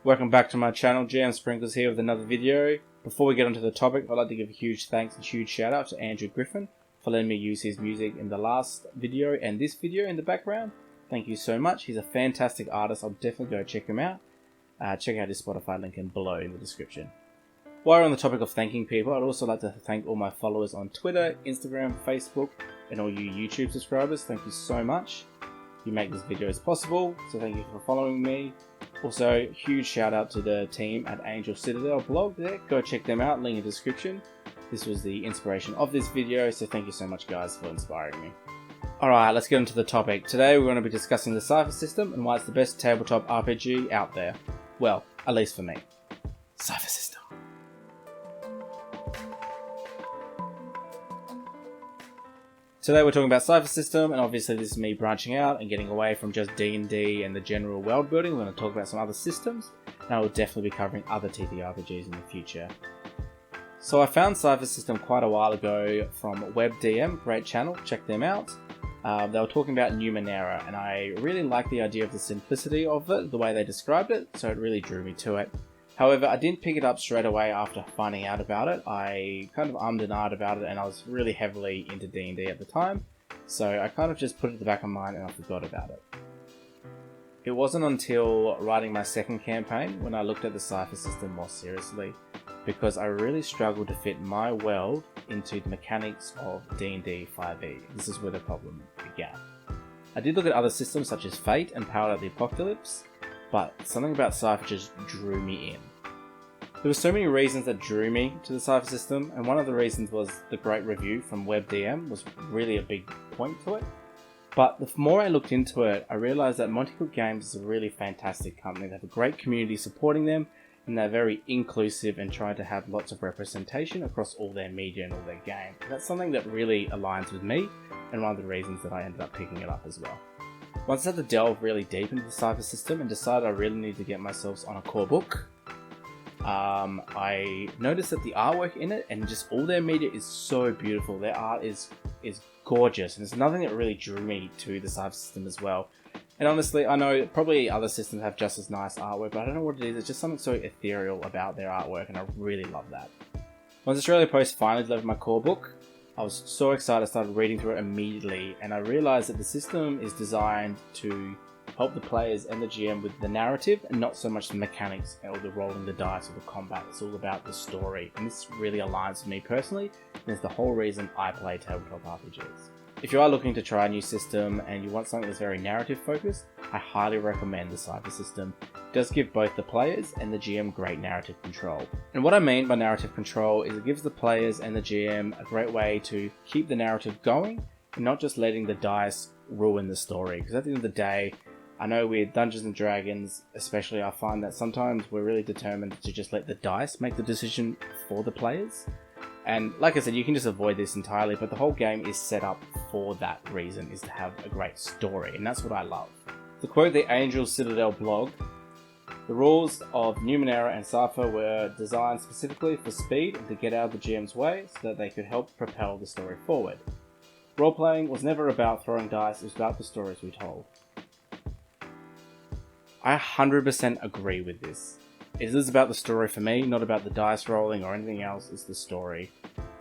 Welcome back to my channel. GM Sprinkles here with another video. Before we get onto the topic, I'd like to give a huge thanks and huge shout out to Andrew Griffin for letting me use his music in the last video and this video in the background. Thank you so much. He's a fantastic artist. I'll definitely go check him out. Check out his Spotify link below in the description. While we're on the topic of thanking people, I'd also like to thank all my followers on Twitter, Instagram, Facebook, and all you YouTube subscribers. Thank you so much. You make these videos possible, so thank you for following me. Also, huge shout out to the team at Angel Citadel blog there. Go check them out, link in the description. This was the inspiration of this video, so thank you so much guys for inspiring me. Alright, let's get into the topic. Today we're going to be discussing the Cypher system and why it's the best tabletop RPG out there. Well, at least for me. Cypher system. Today we're talking about Cypher system, and obviously this is me branching out and getting away from just D&D and the general world building. We're going to talk about some other systems, and I will definitely be covering other TTRPGs in the future. So I found Cypher system quite a while ago from WebDM, great channel, check them out. They were talking about Numenera, and I really liked the idea of the simplicity of it, the way they described it, so it really drew me to it. However, I didn't pick it up straight away after finding out about it. I kind of ummed and ahed about it, and I was really heavily into D&D at the time, so I kind of just put it at the back of my mind and I forgot about it. It wasn't until writing my second campaign when I looked at the Cypher system more seriously, because I really struggled to fit my world into the mechanics of D&D 5e. This is where the problem began. I did look at other systems such as Fate and Powered Up the Apocalypse, but something about Cypher just drew me in. There were so many reasons that drew me to the Cypher system, and one of the reasons was the great review from WebDM was really a big point to it. But the more I looked into it, I realised that Monte Cook Games is a really fantastic company. They have a great community supporting them, and they're very inclusive and try to have lots of representation across all their media and all their games. That's something that really aligns with me, and one of the reasons that I ended up picking it up as well. Once I had to delve really deep into the Cypher system and decided I really need to get myself on a core book, I noticed that the artwork in it and just all their media is so beautiful. Their art is gorgeous, and it's nothing that really drew me to the Cypher system as well. And honestly, I know probably other systems have just as nice artwork, but I don't know what it is. It's just something so ethereal about their artwork, and I really love that. Once Australia Post finally delivered my core book, I was so excited. I started reading through it immediately, and I realized that the system is designed to help the players and the GM with the narrative and not so much the mechanics or the rolling the dice or the combat. It's all about the story, and this really aligns with me personally, and is the whole reason I play tabletop RPGs. If you are looking to try a new system and you want something that's very narrative focused, I highly recommend the Cypher system. It does give both the players and the GM great narrative control. And what I mean by narrative control is it gives the players and the GM a great way to keep the narrative going and not just letting the dice ruin the story. Because at the end of the day, I know with Dungeons and Dragons especially, I find that sometimes we're really determined to just let the dice make the decision for the players. And like I said, you can just avoid this entirely, but the whole game is set up for that reason, is to have a great story, and that's what I love. To quote the Angel Citadel blog, the rules of Numenera and Cypher were designed specifically for speed and to get out of the GM's way so that they could help propel the story forward. Role-playing was never about throwing dice, it was about the stories we told. I 100% agree with this. It is about the story for me, not about the dice rolling or anything else, it's the story.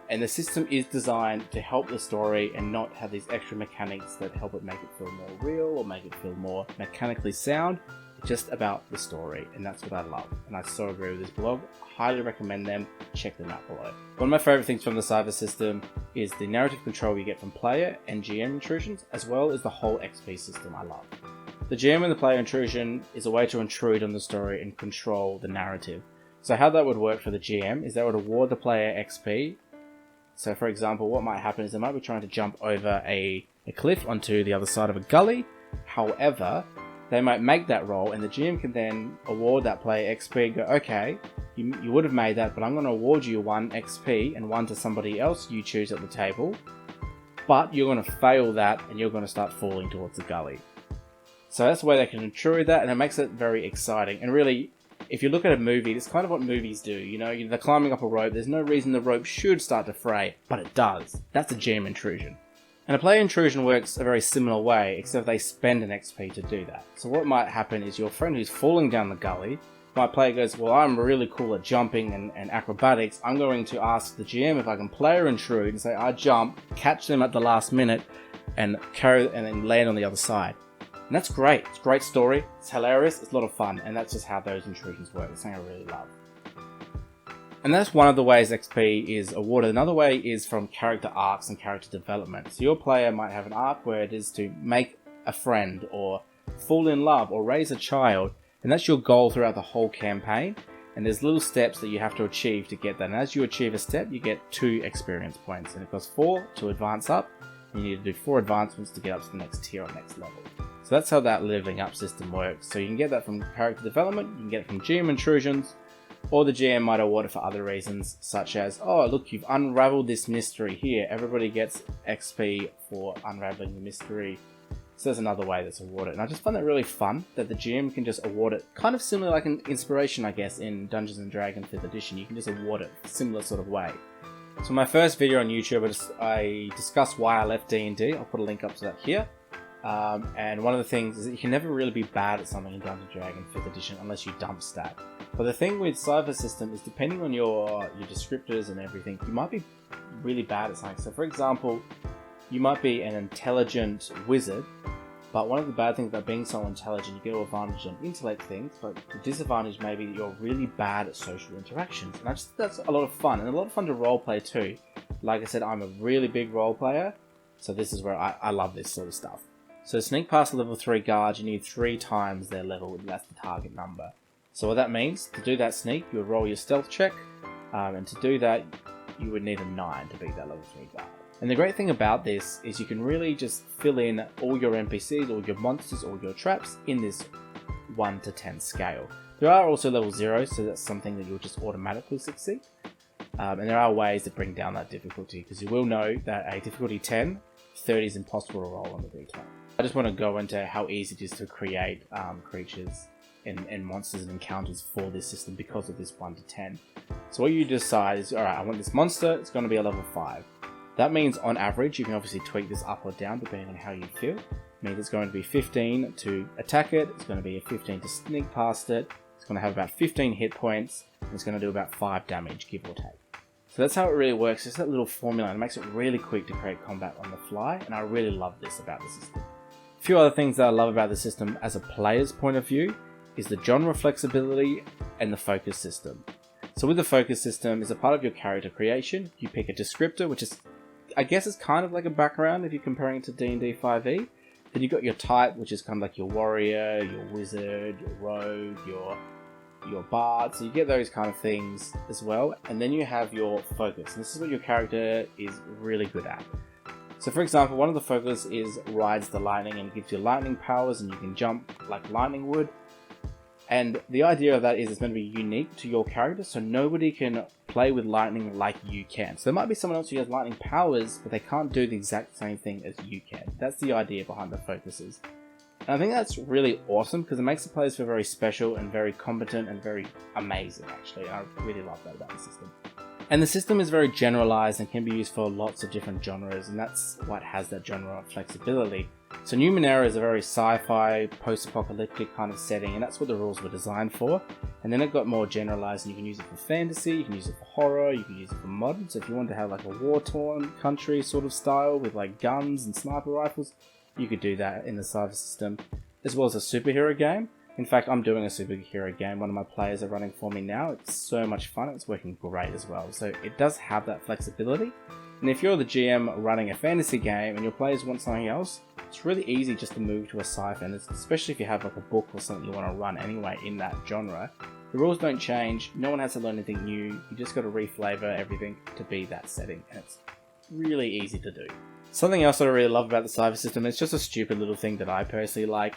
And the system is designed to help the story and not have these extra mechanics that help it make it feel more real or make it feel more mechanically sound. It's just about the story, and that's what I love. And I so agree with this blog. I highly recommend them. Check them out below. One of my favourite things from the Cypher system is the narrative control you get from player and GM intrusions, as well as the whole XP system I love. The GM and the player intrusion is a way to intrude on the story and control the narrative. So how that would work for the GM is they would award the player XP. So for example, what might happen is they might be trying to jump over a cliff onto the other side of a gully. However, they might make that roll, and the GM can then award that player XP and go, okay, you would have made that, but I'm going to award you 1 XP and 1 to somebody else you choose at the table. But you're going to fail that, and you're going to start falling towards the gully. So that's the way they can intrude that, and it makes it very exciting. And really, if you look at a movie, it's kind of what movies do. You know, they're climbing up a rope. There's no reason the rope should start to fray, but it does. That's a GM intrusion. And a player intrusion works a very similar way, except they spend an XP to do that. So what might happen is your friend who's falling down the gully my player goes, well, I'm really cool at jumping and acrobatics, I'm going to ask the GM if I can player intrude and say I jump, catch them at the last minute, and carry and then land on the other side. And that's great. It's a great story. It's hilarious. It's a lot of fun. And that's just how those intrusions work. It's something I really love. And that's one of the ways XP is awarded. Another way is from character arcs and character development. So your player might have an arc where it is to make a friend or fall in love or raise a child. And that's your goal throughout the whole campaign. And there's little steps that you have to achieve to get that. And as you achieve a step, you get 2 experience points. And it costs 4 to advance up. You need to do 4 advancements to get up to the next tier or next level. So that's how that leveling up system works. So you can get that from character development, you can get it from GM intrusions, or the GM might award it for other reasons, such as, oh look, you've unraveled this mystery here. Everybody gets XP for unraveling the mystery. So there's another way that's awarded. And I just find that really fun, that the GM can just award it, kind of similar like an inspiration, I guess, in Dungeons & Dragons 5th edition. You can just award it a similar sort of way. So my first video on YouTube, I discussed why I left D&D. I'll put a link up to that here. And one of the things is that you can never really be bad at something in Dungeons & Dragons 5th edition unless you dump stat. But the thing with Cypher system is, depending on your descriptors and everything, you might be really bad at something. So for example, you might be an intelligent wizard, but one of the bad things about being so intelligent, you get an advantage on intellect things, but the disadvantage may be that you're really bad at social interactions. And that's a lot of fun, and a lot of fun to roleplay too. Like I said, I'm a really big role player, so this is where I love this sort of stuff. So sneak past level 3 guards, you need 3 times their level, that's the target number. So what that means, to do that sneak, you would roll your stealth check, and to do that, you would need a 9 to beat that level 3 guard. And the great thing about this is you can really just fill in all your NPCs, all your monsters, all your traps in this 1 to 10 scale. There are also level 0s, so that's something that you'll just automatically succeed. And there are ways to bring down that difficulty, because you will know that a difficulty 10, 30 is impossible to roll on the D20. I just want to go into how easy it is to create creatures and monsters and encounters for this system because of this 1 to 10. So what you decide is, alright, I want this monster, it's going to be a level 5. That means on average, you can obviously tweak this up or down depending on how you feel. It means it's going to be 15 to attack it, it's going to be a 15 to sneak past it, it's going to have about 15 hit points, and it's going to do about 5 damage, give or take. So that's how it really works. It's that little formula, and it makes it really quick to create combat on the fly, and I really love this about the system. A few other things that I love about the system as a player's point of view is the genre flexibility and the focus system. So with the focus system, as a part of your character creation, you pick a descriptor, which is, I guess it's kind of like a background if you're comparing it to D&D 5e. Then you've got your type, which is kind of like your warrior, your wizard, your rogue, your bard. So you get those kind of things as well. And then you have your focus. And this is what your character is really good at. So for example, one of the focus is rides the lightning and gives you lightning powers, and you can jump like lightning would. And the idea of that is it's going to be unique to your character, so nobody can play with lightning like you can. So there might be someone else who has lightning powers, but they can't do the exact same thing as you can. That's the idea behind the focuses. And I think that's really awesome because it makes the players feel very special and very competent and very amazing, actually. I really love that about the system. And the system is very generalized and can be used for lots of different genres, and that's what has that genre flexibility. So Numenera is a very sci-fi, post-apocalyptic kind of setting, and that's what the rules were designed for. And then it got more generalized, and you can use it for fantasy, you can use it for horror, you can use it for modern. So if you want to have like a war-torn country sort of style with like guns and sniper rifles, you could do that in the Cypher system, as well as a superhero game. In fact, I'm doing a superhero game. One of my players are running for me now. It's so much fun. It's working great as well. So it does have that flexibility. And if you're the GM running a fantasy game and your players want something else, it's really easy just to move to a Cypher. And especially if you have like a book or something you want to run anyway in that genre, the rules don't change. No one has to learn anything new. You just got to reflavor everything to be that setting. And it's really easy to do. Something else that I really love about the Cypher system, it's just a stupid little thing that I personally like,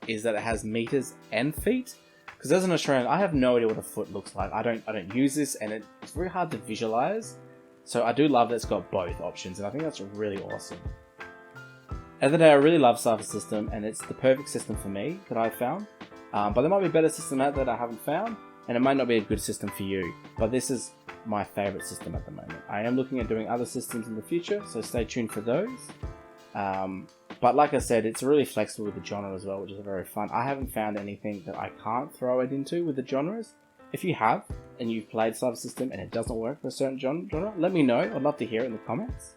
is that it has meters and feet. Because as an Australian, I have no idea what a foot looks like. I don't use this, and it's very hard to visualize. So I do love that it's got both options, and I think that's really awesome. At the end of the day, I really love Cypher system, and it's the perfect system for me that I've found. But there might be a better system out there that I haven't found, and it might not be a good system for you. But this is my favorite system at the moment. I am looking at doing other systems in the future, so stay tuned for those. But like I said, it's really flexible with the genre as well, which is very fun. I haven't found anything that I can't throw it into with the genres. If you have, and you've played Cypher System and it doesn't work for a certain genre, let me know. I'd love to hear it in the comments.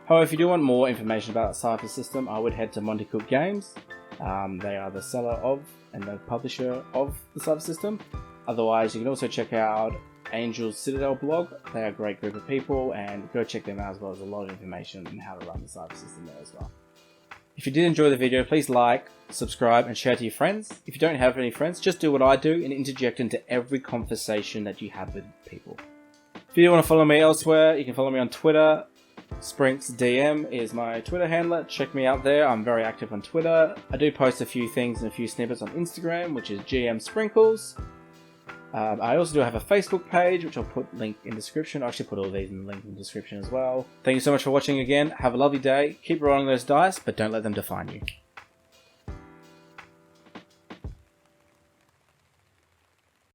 However, if you do want more information about Cypher System, I would head to Monty Cook Games. They are the seller of and the publisher of the Cypher System. Otherwise, you can also check out Angel's Citadel blog. They are a great group of people, and go check them out as well. There's a lot of information on how to run the Cypher System there as well. If you did enjoy the video, please like, subscribe, and share to your friends. If you don't have any friends, just do what I do and interject into every conversation that you have with people. If you do want to follow me elsewhere, you can follow me on Twitter. SprinksDM is my Twitter handler. Check me out there. I'm very active on Twitter. I do post a few things and a few snippets on Instagram, which is GM Sprinkles. I also do have a Facebook page, which I'll put link in description. I'll actually put all these in the link in the description as well. Thank you so much for watching again. Have a lovely day. Keep rolling those dice, but don't let them define you.